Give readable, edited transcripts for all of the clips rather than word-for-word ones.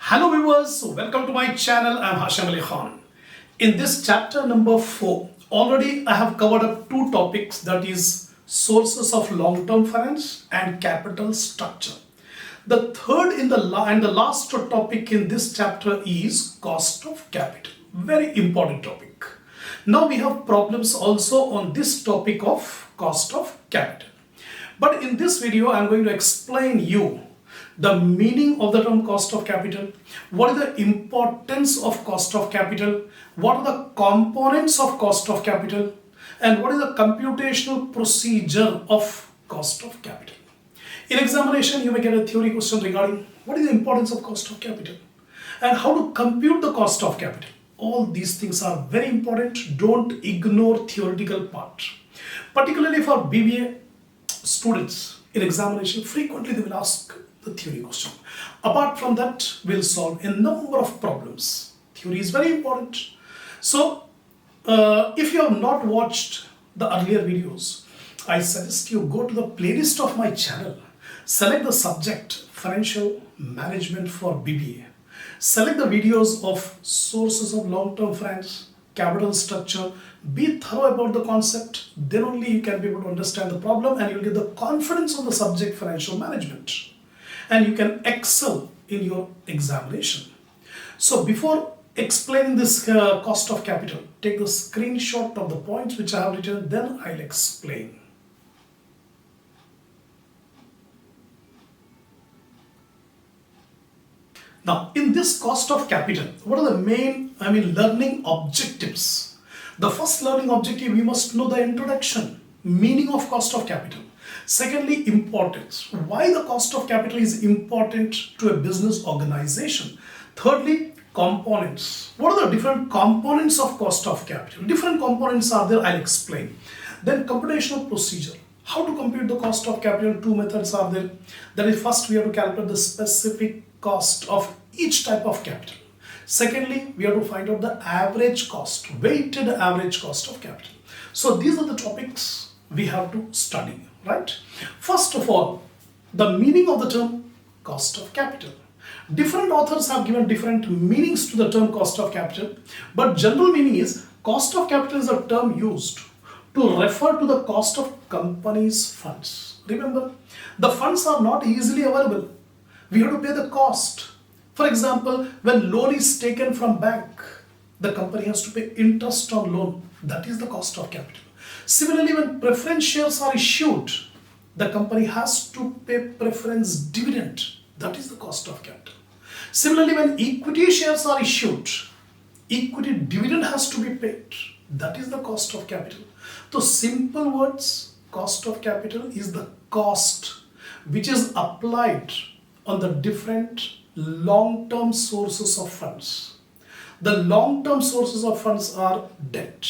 Hello viewers, welcome to my channel. I am Hasham. In this chapter number 4, already I have covered up two topics, that is sources of long-term finance and capital structure. The third and the last topic in this chapter is cost of capital. Very important topic. Now we have problems also on this topic of cost of capital. But in this video I am going to explain you the meaning of the term cost of capital, what is the importance of cost of capital, what are the components of cost of capital, and what is the computational procedure of cost of capital. In examination, you may get a theory question regarding what is the importance of cost of capital and how to compute the cost of capital. All these things are very important. Don't ignore theoretical part. Particularly for BBA students, in examination, frequently they will ask the theory question. Apart from that, we'll solve a number of problems. Theory is very important. So, if you have not watched the earlier videos, I suggest you go to the playlist of my channel, select the subject Financial Management for BBA, select the videos of sources of long-term finance, capital structure, be thorough about the concept, then only you can be able to understand the problem and you'll get the confidence on the subject financial management. And you can excel in your examination. So before explaining this cost of capital, take the screenshot of the points which I have written, then I'll explain. Now, in this cost of capital, what are the main, learning objectives? The first learning objective, we must know the introduction, meaning of cost of capital. Secondly, importance. Why the cost of capital is important to a business organization. Thirdly, components. What are the different components of cost of capital? Different components are there, I'll explain. Then computational procedure. How to compute the cost of capital? Two methods are there. That is, first we have to calculate the specific cost of each type of capital. Secondly, we have to find out the average cost, weighted average cost of capital. So these are the topics we have to study. Right? First of all, the meaning of the term cost of capital. Different authors have given different meanings to the term cost of capital, but general meaning is cost of capital is a term used to refer to the cost of company's funds. Remember, the funds are not easily available. We have to pay the cost. For example, when loan is taken from bank, the company has to pay interest on loan. That is the cost of capital. Similarly, when preference shares are issued, the company has to pay preference dividend. That is the cost of capital. Similarly, when equity shares are issued, equity dividend has to be paid. That is the cost of capital. So, simple words, cost of capital is the cost which is applied on the different long-term sources of funds. The long-term sources of funds are debt.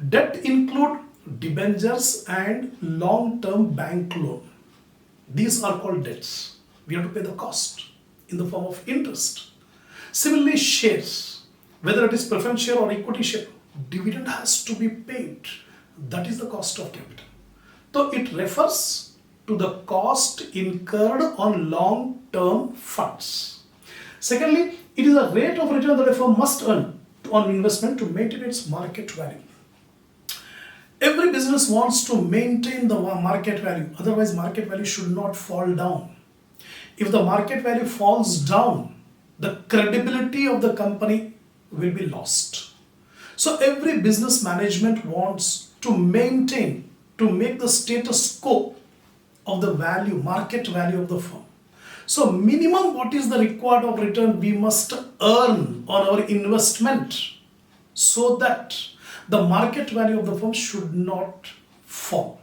Debt include debentures and long-term bank loan. These are called debts. We have to pay the cost in the form of interest. Similarly, shares, whether it is preference share or equity share, dividend has to be paid. That is the cost of capital. So it refers to the cost incurred on long-term funds. Secondly, it is a rate of return that a firm must earn on investment to maintain its market value. Every business wants to maintain the market value, otherwise market value should not fall down. If the market value falls down, the credibility of the company will be lost. So every business management wants to maintain, to make the status quo of the value, market value of the firm. So minimum what is the required of return we must earn on our investment so that the market value of the firm should not fall.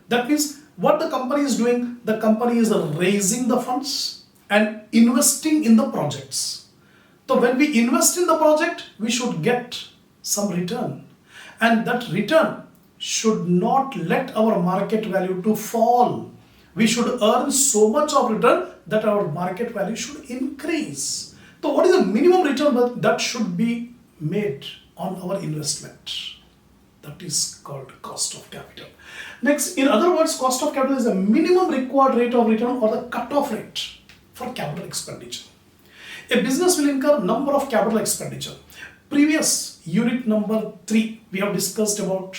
That means what the company is doing, the company is raising the funds and investing in the projects. So when we invest in the project, we should get some return. And that return should not let our market value to fall. We should earn so much of return that our market value should increase. So what is the minimum return that should be made on our investment? That is called cost of capital. Next, in other words, cost of capital is the minimum required rate of return or the cutoff rate for capital expenditure. A business will incur number of capital expenditure. Previous unit number 3, we have discussed about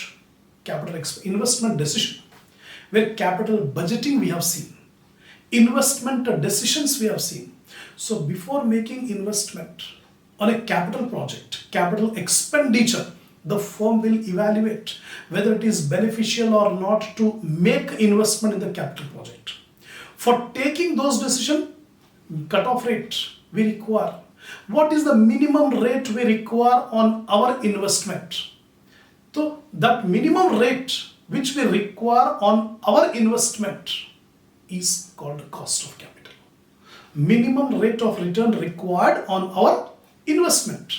investment decision, where capital budgeting we have seen, investment decisions we have seen. So before making investment on a capital project, capital expenditure, the firm will evaluate whether it is beneficial or not to make investment in the capital project. For taking those decisions, cutoff rate we require. What is the minimum rate we require on our investment? So that minimum rate which we require on our investment is called cost of capital. Minimum rate of return required on our investment.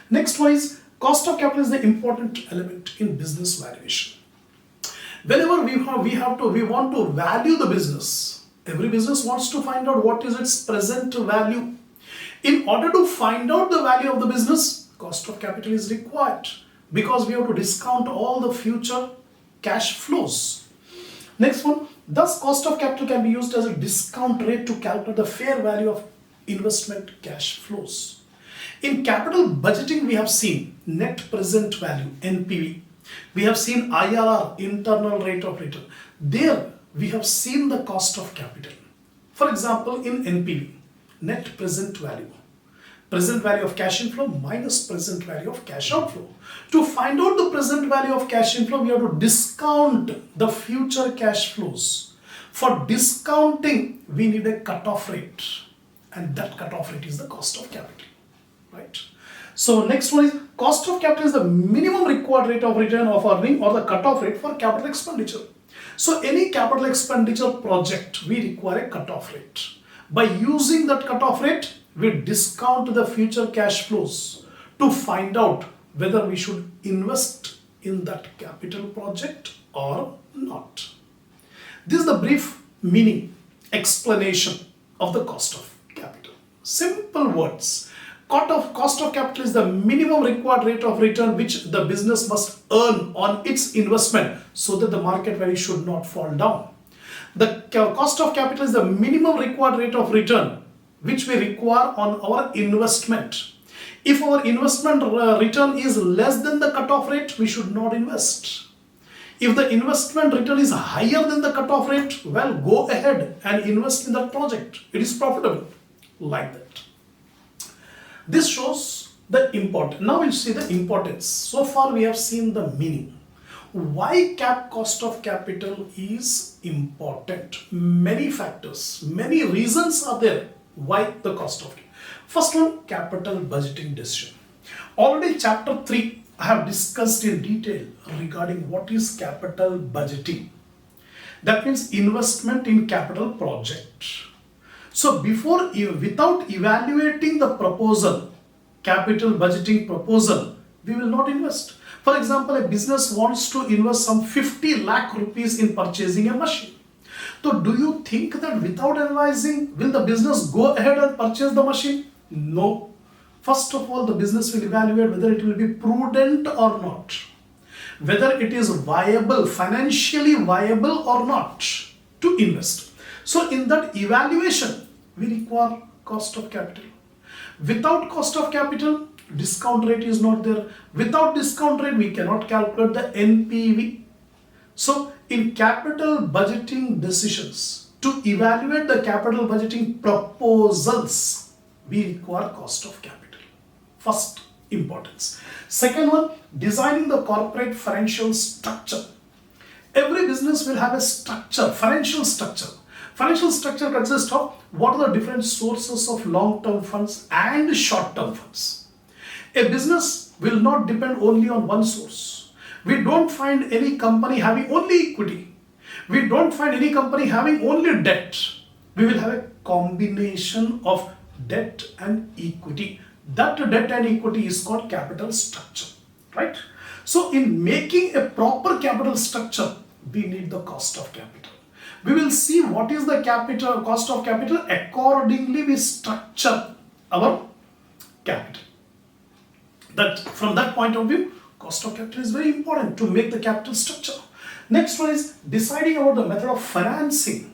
Next one is cost of capital is the important element in business valuation. Whenever we want to value the business, every business wants to find out what is its present value. In order to find out the value of the business, cost of capital is required because we have to discount all the future cash flows. Next one, thus cost of capital can be used as a discount rate to calculate the fair value of investment cash flows. In capital budgeting, we have seen net present value, NPV. We have seen IRR, internal rate of return. There, we have seen the cost of capital. For example, in NPV, net present value of cash inflow minus present value of cash outflow. To find out the present value of cash inflow, we have to discount the future cash flows. For discounting, we need a cutoff rate, and that cutoff rate is the cost of capital. Right. So next one is cost of capital is the minimum required rate of return of earning or the cutoff rate for capital expenditure. So any capital expenditure project, we require a cutoff rate. By using that cutoff rate, we discount the future cash flows to find out whether we should invest in that capital project or not. This is the brief meaning, explanation of the cost of capital. Simple words. Cost of capital is the minimum required rate of return which the business must earn on its investment so that the market value should not fall down. The cost of capital is the minimum required rate of return which we require on our investment. If our investment return is less than the cutoff rate, we should not invest. If the investment return is higher than the cutoff rate, well, go ahead and invest in that project. It is profitable. Like that. This shows the importance. Now we'll see the importance. So far we have seen the meaning. Why cost of capital is important? Many factors, many reasons are there why the cost of capital. First one, capital budgeting decision. Already chapter 3 I have discussed in detail regarding what is capital budgeting. That means investment in capital project. So without evaluating the proposal, capital budgeting proposal, we will not invest. For example, a business wants to invest some 50 lakh rupees in purchasing a machine. So do you think that without analyzing, will the business go ahead and purchase the machine? No. First of all, the business will evaluate whether it will be prudent or not. Whether it is viable, financially viable or not to invest. So in that evaluation, we require cost of capital. Without cost of capital, discount rate is not there. Without discount rate, we cannot calculate the NPV. So in capital budgeting decisions, to evaluate the capital budgeting proposals, we require cost of capital. First importance. Second one, designing the corporate financial structure. Every business will have a structure, financial structure. Financial structure consists of what are the different sources of long-term funds and short-term funds. A business will not depend only on one source. We don't find any company having only equity. We don't find any company having only debt. We will have a combination of debt and equity. That debt and equity is called capital structure, right? So in making a proper capital structure, we need the cost of capital. We will see what is the cost of capital. Accordingly, we structure our capital. From that point of view, cost of capital is very important to make the capital structure. Next one is deciding about the method of financing.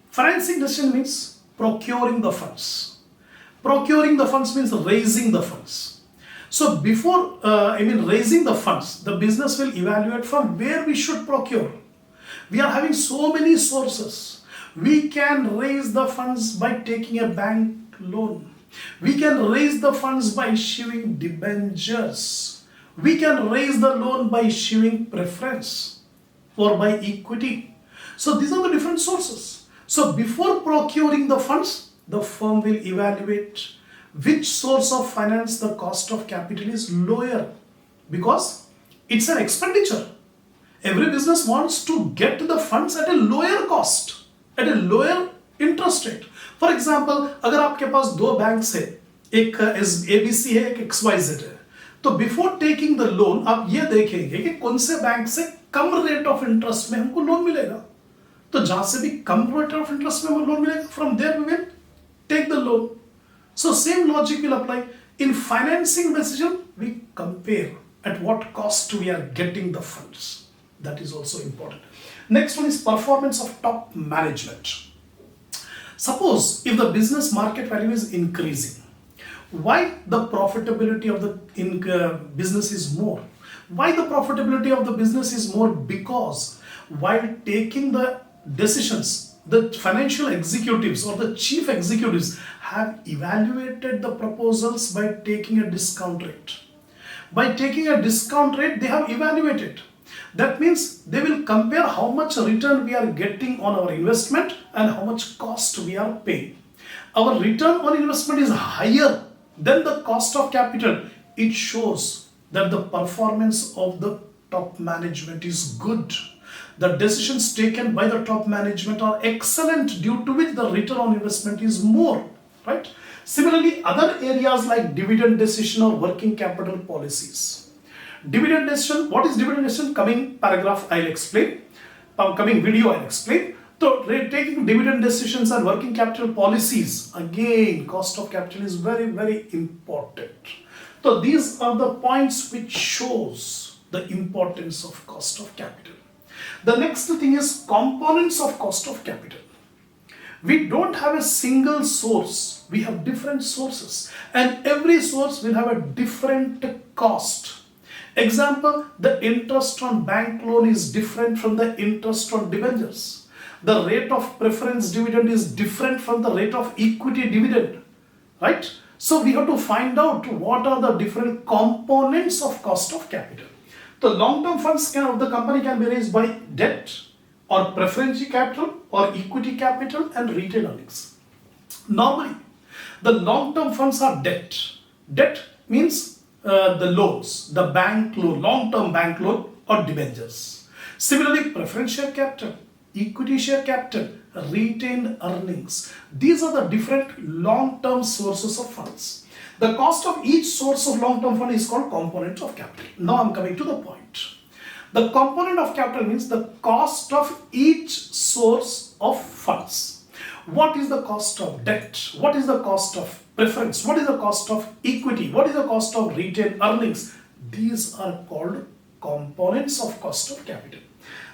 Financing decision means procuring the funds. Procuring the funds means raising the funds. So before, raising the funds, the business will evaluate from where we should procure. We are having so many sources. We can raise the funds by taking a bank loan. We can raise the funds by issuing debentures. We can raise the loan by issuing preference or by equity. So these are the different sources. So before procuring the funds, the firm will evaluate which source of finance the cost of capital is lower, because it's an expenditure. Every business wants to get the funds at a lower cost, at a lower interest rate. For example, अगर आपके पास दो banks है, एक ABC है, एक XYZ है, तो before taking the loan आप ये देखेंगे कि कौन से बैंक से कम रेट ऑफ इंटरेस्ट में हमको लोन मिलेगा. तो जहां से भी कम रेट ऑफ इंटरेस्ट में लोन मिलेगा, from there we will take the loan. So same logic will apply in financing decision. We compare at what cost we are getting the funds. That is also important. Next one is performance of top management. Suppose if the business market value is increasing, why the profitability of the business is more? Why the profitability of the business is more? Because while taking the decisions, the financial executives or the chief executives have evaluated the proposals by taking a discount rate. By taking a discount rate, they have evaluated. That means they will compare how much return we are getting on our investment and how much cost we are paying. Our return on investment is higher than the cost of capital. It shows that the performance of the top management is good. The decisions taken by the top management are excellent, due to which the return on investment is more, right? Similarly, other areas like dividend decision or working capital policies. Dividend decision, what is dividend decision? Coming paragraph I'll explain, coming video I'll explain. So taking dividend decisions and working capital policies, again cost of capital is very, very important. So these are the points which shows the importance of cost of capital. The next thing is components of cost of capital. We don't have a single source, we have different sources, and every source will have a different cost. Example, the interest on bank loan is different from the interest on debentures. The rate of preference dividend is different from the rate of equity dividend, right? So we have to find out what are the different components of cost of capital. The long-term funds of the company can be raised by debt or preference capital or equity capital and retained earnings. Normally, the long-term funds are debt. Debt means the loans, the bank loan, long-term bank loan or debentures. Similarly, preference share capital, equity share capital, retained earnings. These are the different long-term sources of funds. The cost of each source of long-term fund is called component of capital. Now I'm coming to the point. The component of capital means the cost of each source of funds. What is the cost of debt? What is the cost of preference? What is the cost of equity? What is the cost of retained earnings? These are called components of cost of capital.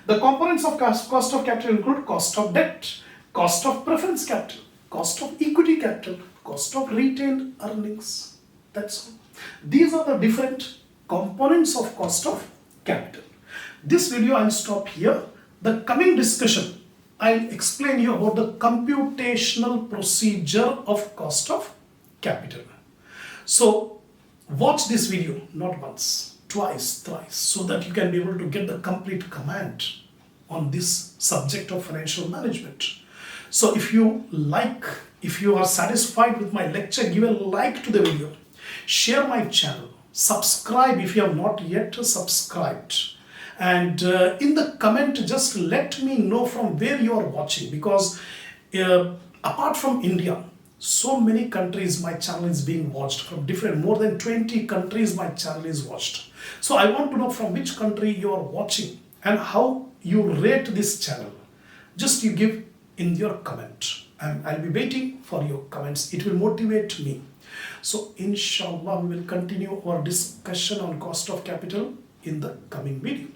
The components of cost of capital include cost of debt, cost of preference capital, cost of equity capital, cost of retained earnings. That's all. These are the different components of cost of capital. This video I'll stop here. The coming discussion, I'll explain you about the computational procedure of cost of capital. So watch this video not once, twice, thrice, so that you can be able to get the complete command on this subject of financial management. So if you like, if you are satisfied with my lecture, give a like to the video, share my channel, subscribe if you have not yet subscribed, and in the comment just let me know from where you are watching, because apart from India, so many countries my channel is being watched, from different, more than 20 countries my channel is watched. So I want to know from which country you are watching and how you rate this channel. Just you give in your comment, and I'll be waiting for your comments. It will motivate me. So inshallah we will continue our discussion on cost of capital in the coming video.